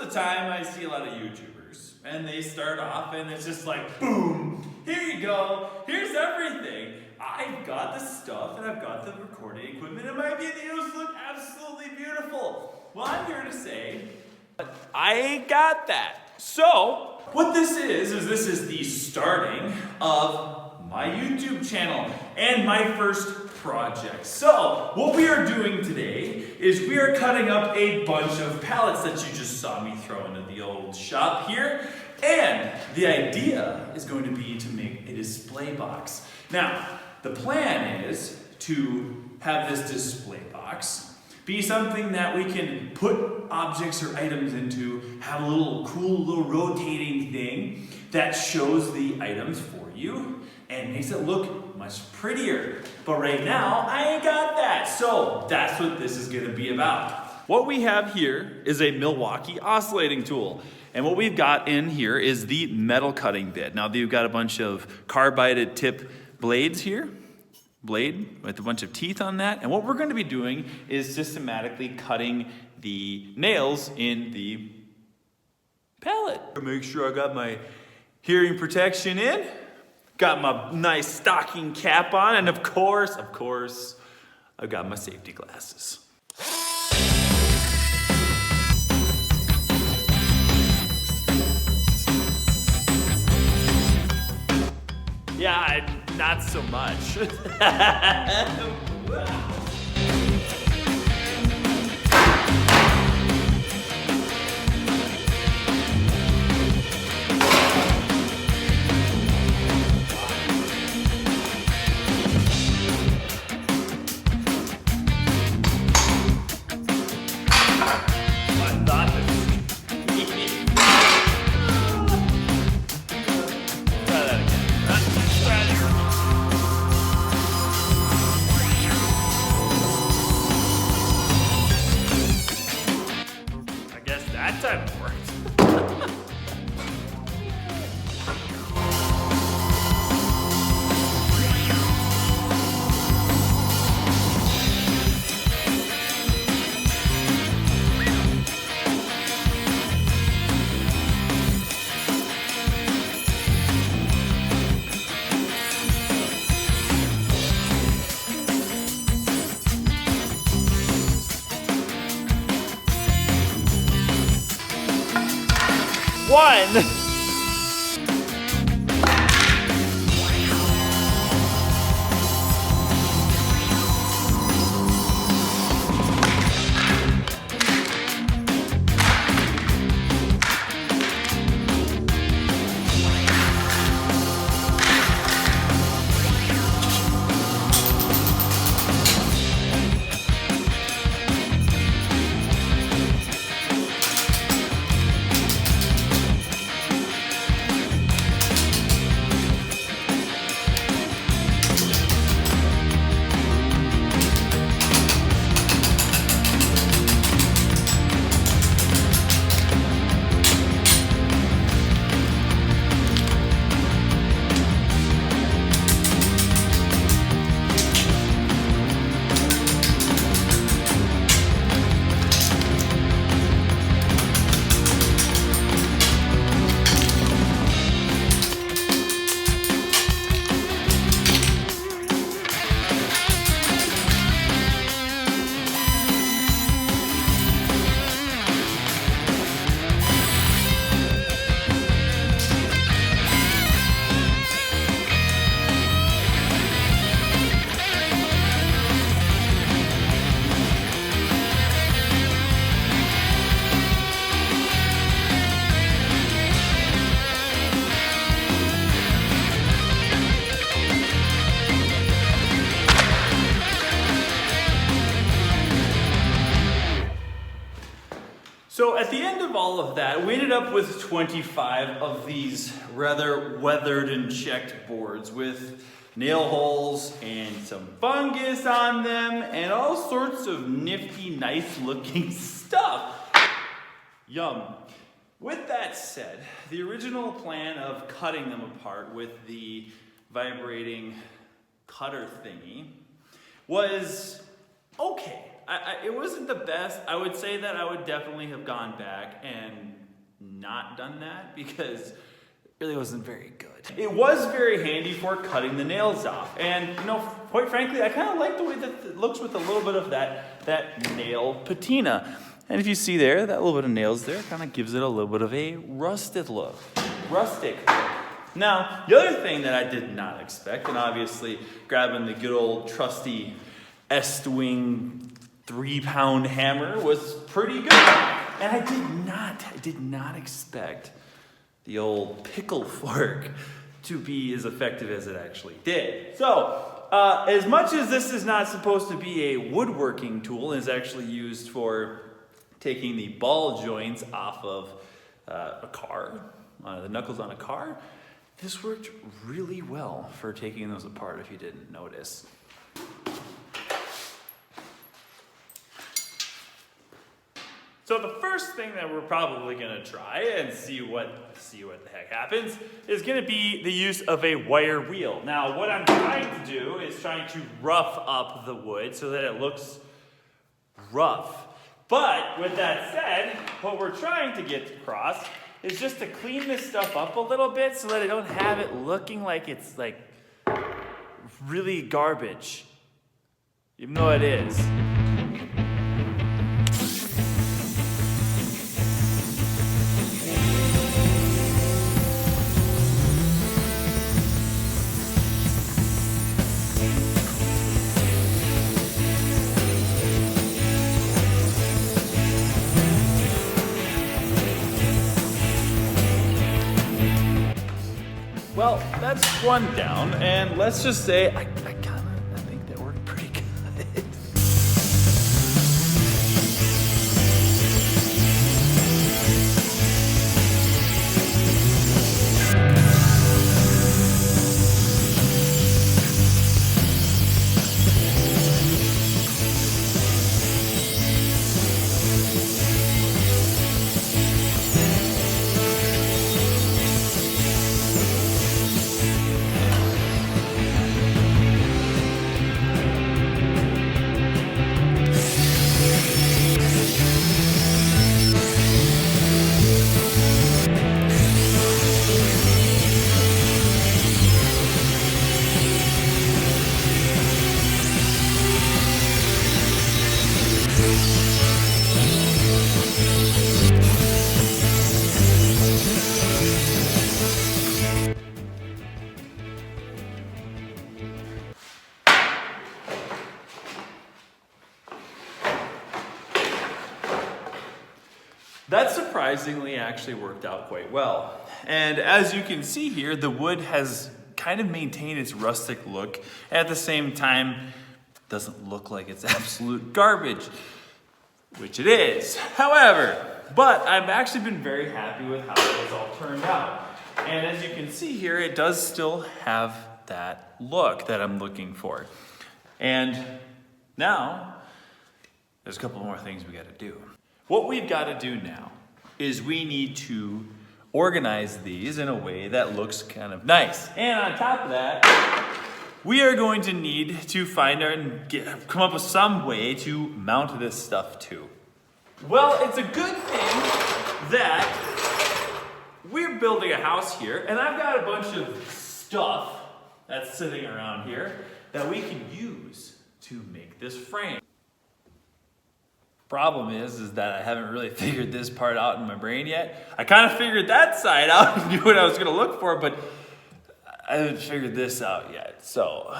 the time I see a lot of YouTubers and they start off and it's just like, boom, here you go, here's everything. I've got the stuff and I've got the recording equipment and my videos look absolutely beautiful. Well, I'm here to say, I ain't got that. So, what this is the starting of my YouTube channel and my first project. So, what we are doing today is we are cutting up a bunch of pallets that you just saw me throw into the old shop here. And the idea is going to be to make a display box. Now, the plan is to have this display box be something that we can put objects or items into, have a little cool little rotating thing that shows the items for you and makes it look much prettier. But right now, I ain't got that. So that's what this is gonna be about. What we have here is a Milwaukee oscillating tool. And what we've got in here is the metal cutting bit. Now you've got a bunch of carbided tip blades here. Blade with a bunch of teeth on that. And what we're going to be doing is systematically cutting the nails in the pallet. Make sure I got my hearing protection in, got my nice stocking cap on, and of course, I've got my safety glasses. Yeah, not so much. That time worked. One. So at the end of all of that, we ended up with 25 of these rather weathered and checked boards with nail holes and some fungus on them and all sorts of nifty, nice looking stuff. Yum. With that said, the original plan of cutting them apart with the vibrating cutter thingy was okay. It wasn't the best. I would say that I would definitely have gone back and not done that because it really wasn't very good. It was very handy for cutting the nails off. And, you know, quite frankly, I kind of like the way that it looks with a little bit of that nail patina. And if you see there, that little bit of nails there kind of gives it a little bit of a rustic look. Now, the other thing that I did not expect, and obviously grabbing the good old trusty Estwing 3-pound hammer was pretty good. And I did not expect the old pickle fork to be as effective as it actually did. So, as much as this is not supposed to be a woodworking tool and is actually used for taking the ball joints off of a car, the knuckles on a car, this worked really well for taking those apart if you didn't notice. So the first thing that we're probably gonna try and see what the heck happens is gonna be the use of a wire wheel. Now what I'm trying to do is trying to rough up the wood so that it looks rough. But with that said, what we're trying to get across is just to clean this stuff up a little bit so that I don't have it looking like it's like really garbage, even though it is. Well, that's one down, and let's just say I think that worked pretty good. That surprisingly actually worked out quite well. And as you can see here, the wood has kind of maintained its rustic look. At the same time, doesn't look like it's absolute garbage, which it is. However, but I've actually been very happy with how it's all turned out. And as you can see here, it does still have that look that I'm looking for. And now, there's a couple more things we gotta do. What we've got to do now is we need to organize these in a way that looks kind of nice. And on top of that, we are going to need to find come up with some way to mount this stuff to. Well, it's a good thing that we're building a house here, and I've got a bunch of stuff that's sitting around here that we can use to make this frame. Problem is that I haven't really figured this part out in my brain yet. I kind of figured that side out and knew what I was gonna look for, but I haven't figured this out yet, so.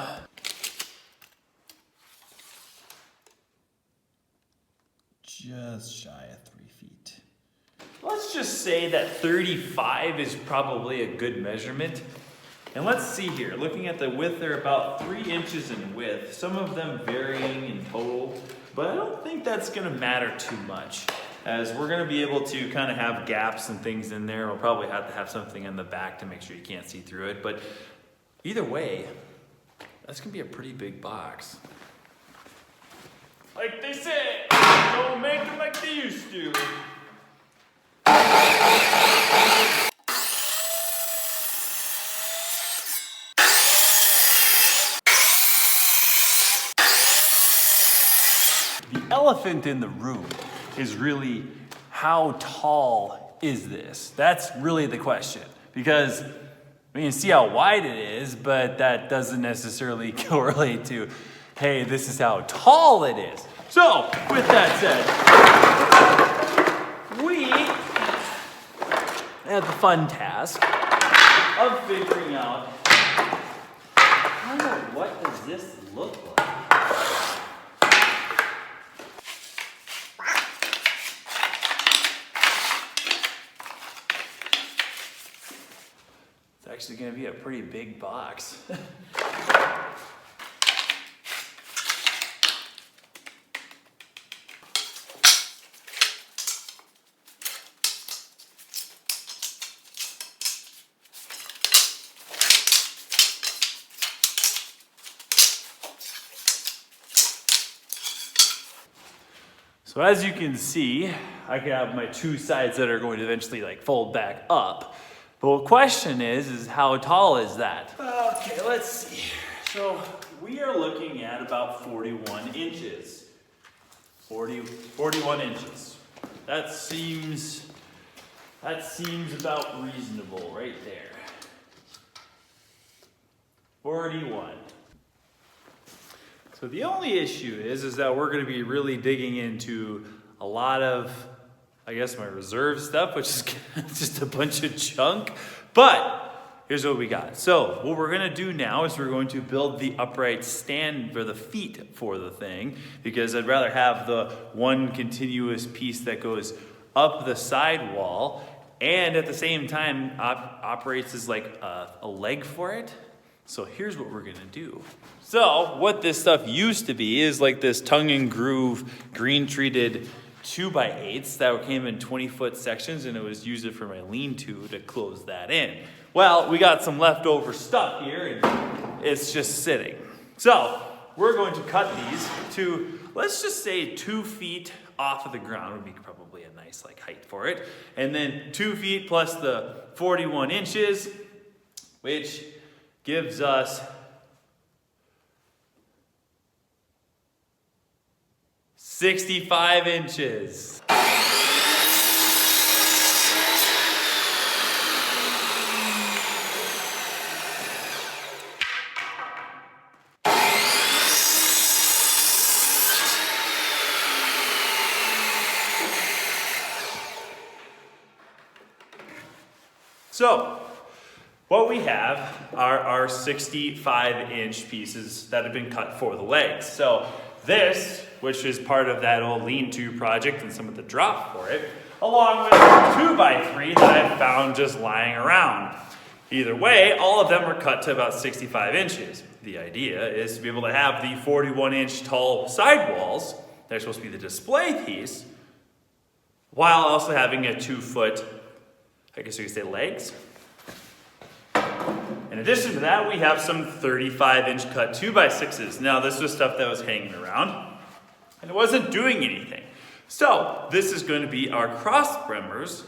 Just shy of 3 feet. Let's just say that 35 is probably a good measurement. And let's see here, looking at the width, they're about 3 inches in width, some of them varying in total. But I don't think that's gonna matter too much, as we're gonna be able to kind of have gaps and things in there. We'll probably have to have something in the back to make sure you can't see through it. But either way, that's gonna be a pretty big box. Like they say, don't make them like they used to. The elephant in the room is really, how tall is this? That's really the question. Because we can see how wide it is, but that doesn't necessarily correlate to, hey, this is how tall it is. So, with that said, we have the fun task of figuring out, what does this look like? It's actually going to be a pretty big box. So as you can see, I can have my two sides that are going to eventually like fold back up. But the question is how tall is that? Okay, let's see. So we are looking at about 41 inches. 41 inches. That seems about reasonable right there. 41. So the only issue is that we're going to be really digging into a lot of, I guess, my reserve stuff, which is just a bunch of junk. But here's what we got. So what we're going to do now is we're going to build the upright stand for the feet for the thing, because I'd rather have the one continuous piece that goes up the side wall and at the same time operates as like a leg for it. So here's what we're gonna do. So what this stuff used to be is like this tongue and groove green treated 2x8s that came in 20-foot sections, and it was used for my lean-to close that in. Well, we got some leftover stuff here and it's just sitting. So we're going to cut these to, let's just say 2 feet off of the ground would be probably a nice like height for it. And then 2 feet plus the 41 inches, which gives us 65 inches. So, what we have are our 65-inch pieces that have been cut for the legs. So this, which is part of that old lean-to project and some of the drop for it, along with 2x3 that I found just lying around. Either way, all of them are cut to about 65 inches. The idea is to be able to have the 41-inch tall sidewalls, they're supposed to be the display piece, while also having a 2-foot, I guess you could say, legs. In addition to that, we have some 35-inch cut 2x6s. Now, this was stuff that was hanging around, and it wasn't doing anything. So, this is going to be our cross members,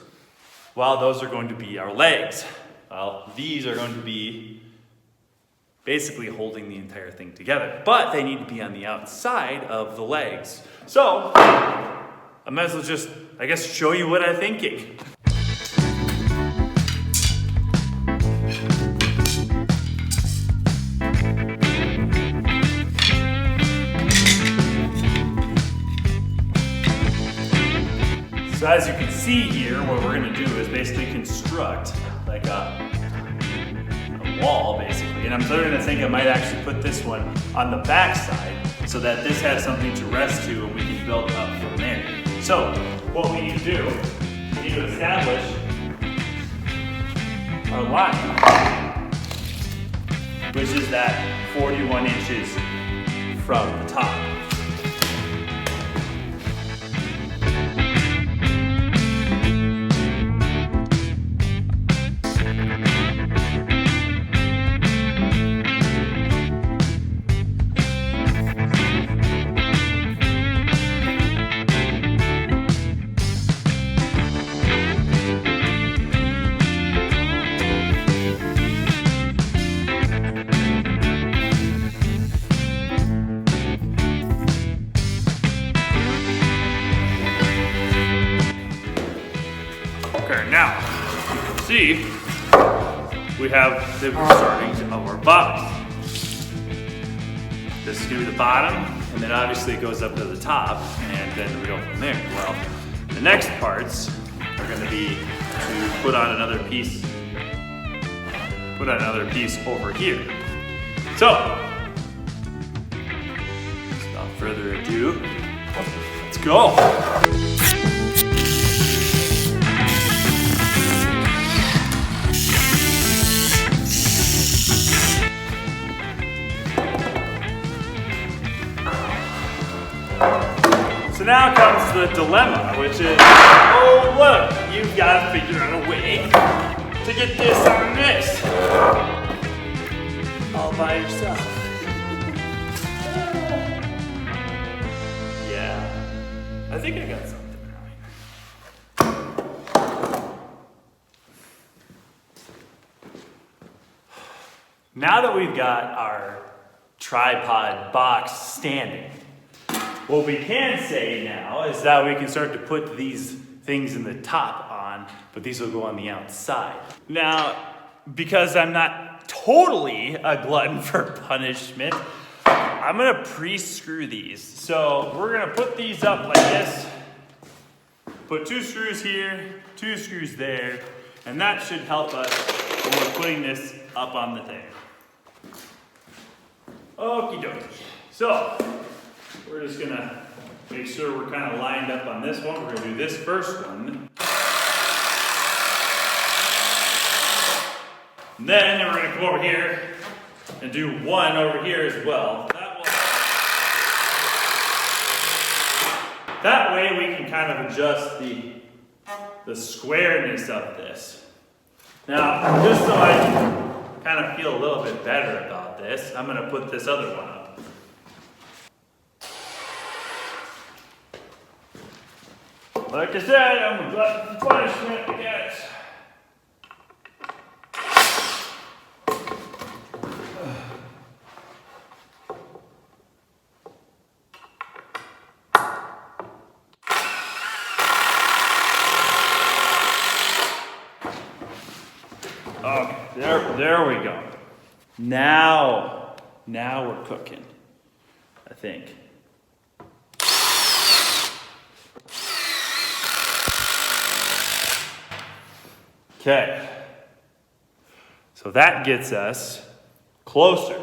while those are going to be our legs. Well, these are going to be basically holding the entire thing together, but they need to be on the outside of the legs. So, I might as well just, I guess, show you what I'm thinking. So as you can see here, what we're gonna do is basically construct like a wall, basically. And I'm starting to think I might actually put this one on the back side so that this has something to rest to and we can build up from there. So what we need to do, we need to establish our line, which is that 41 inches from the top. Okay, now, you can see, we have the starting of our box. This is gonna be the bottom, and then obviously it goes up to the top, and then we go from there. Well, the next parts are gonna be to put on another piece over here. So, without further ado, let's go. So now comes the dilemma, which is, oh look, you've got to figure out a way to get this on this. All by yourself. Yeah, I think I got something right. Now that we've got our tripod box standing, what we can say now is that we can start to put these things in the top on, but these will go on the outside. Now, because I'm not totally a glutton for punishment, I'm gonna pre-screw these. So we're gonna put these up like this, put 2 screws here, 2 screws there, and that should help us when we're putting this up on the thing. Okie dokie. So, we're just gonna make sure we're kind of lined up on this one. We're gonna do this first one. And then we're gonna come over here and do one over here as well. That way we can kind of adjust the squareness of this. Now, just so I can kind of feel a little bit better about this, I'm gonna put this other one up. Like I said, I'm a glutton for punishment, I guess. Okay, there we go. Now we're cooking, I think. Okay, so that gets us closer.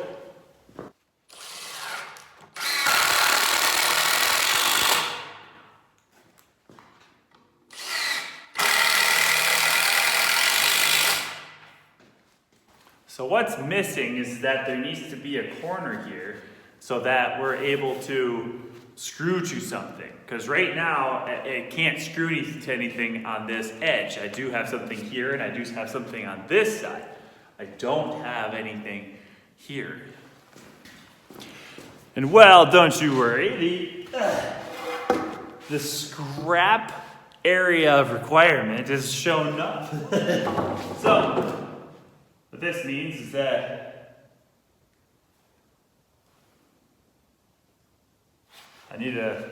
So what's missing is that there needs to be a corner here so that we're able to screw to something. Because right now, it can't screw to anything on this edge. I do have something here and I do have something on this side. I don't have anything here. And well, don't you worry, the scrap area of requirement is shown up. So, what this means is that I need to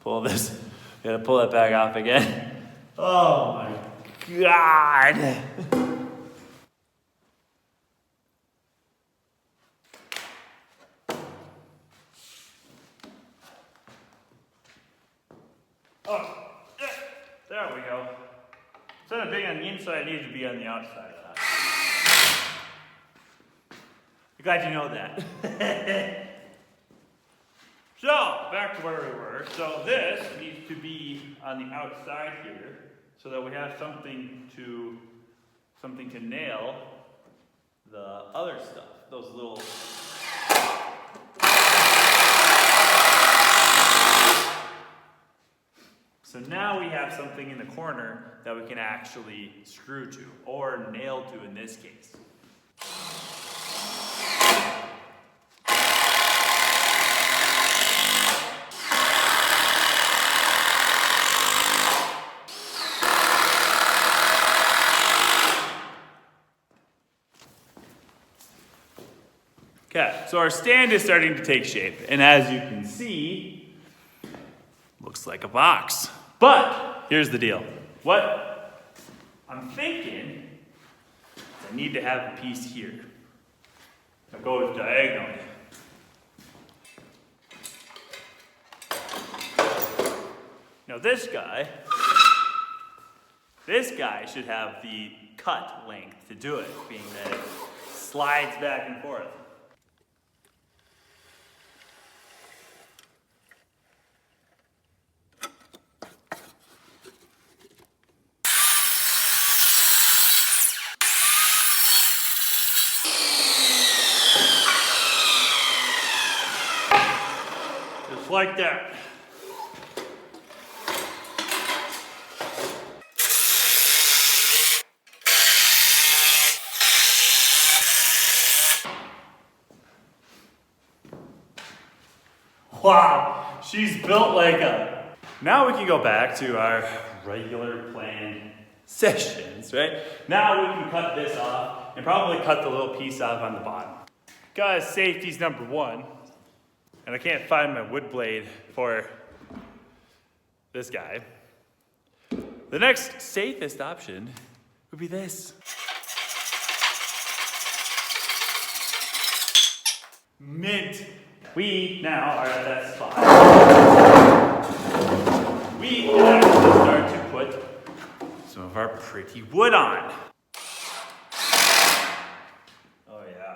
pull this, gotta pull that back off again. Oh my God. Oh, there we go. Instead of being on the inside, it needs to be on the outside of that. I'm glad you know that. So, back to where we were. So this needs to be on the outside here so that we have something to nail the other stuff, those little... So now we have something in the corner that we can actually screw to, or nail to in this case. Okay, so our stand is starting to take shape, and as you can see, looks like a box. But here's the deal. What I'm thinking I need to have a piece here. That goes diagonally. Now this guy should have the cut length to do it, being that it slides back and forth. Just like that. Wow, she's built like a... Now we can go back to our regular planned sessions, right? Now we can cut this off and probably cut the little piece off on the bottom. Guys, safety's number one. And I can't find my wood blade for this guy. The next safest option would be this. Mint. We now are at that spot. We can actually start to put some of our pretty wood on. Oh yeah.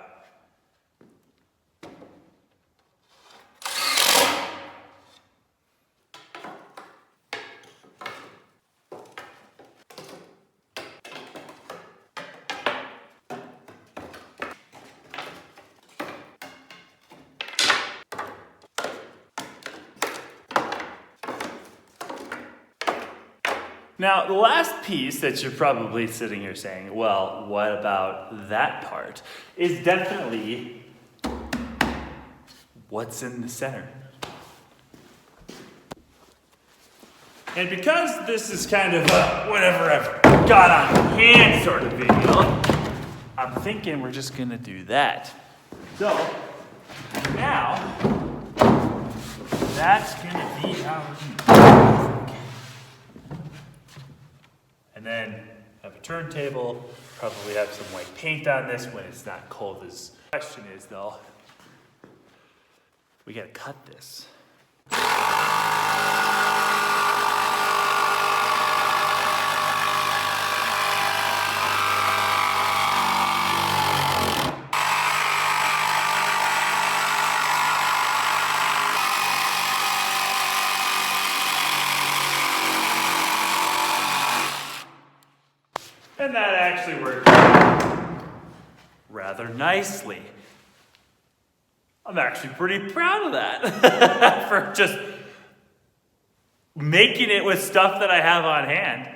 Now, the last piece that you're probably sitting here saying, well, what about that part, is definitely what's in the center. And because this is kind of a whatever I've got on hand sort of video, I'm thinking we're just gonna do that. So, now, that's gonna be our... And then have a turntable, probably have some white paint on this when it's not cold as. The question is though, we gotta cut this. And that actually worked rather nicely. I'm actually pretty proud of that for just making it with stuff that I have on hand.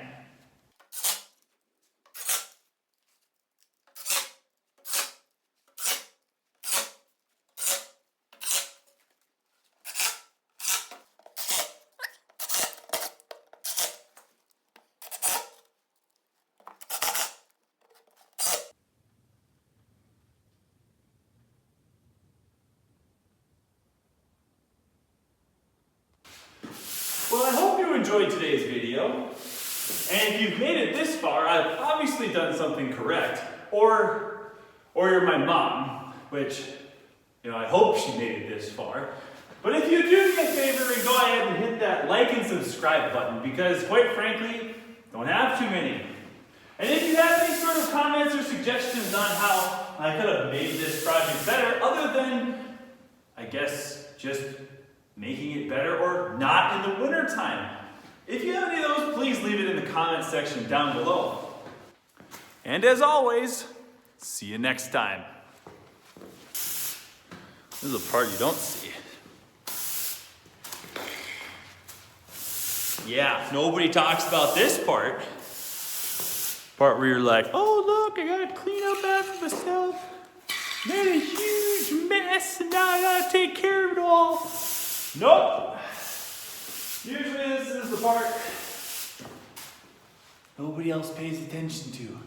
Well, I hope you enjoyed today's video, and if you've made it this far, I've obviously done something correct, or you're my mom, which, you know, I hope she made it this far. But if you do me a favor and go ahead and hit that like and subscribe button, because quite frankly, don't have too many. And if you have any sort of comments or suggestions on how I could have made this project better, other than, I guess, just making it better or not in the winter time. If you have any of those, please leave it in the comment section down below. And as always, see you next time. This is a part you don't see. Yeah, nobody talks about this part. Part where you're like, oh look, I gotta clean up after myself. Made a huge mess and now I gotta take care of it all. Nope. Usually this is the part nobody else pays attention to.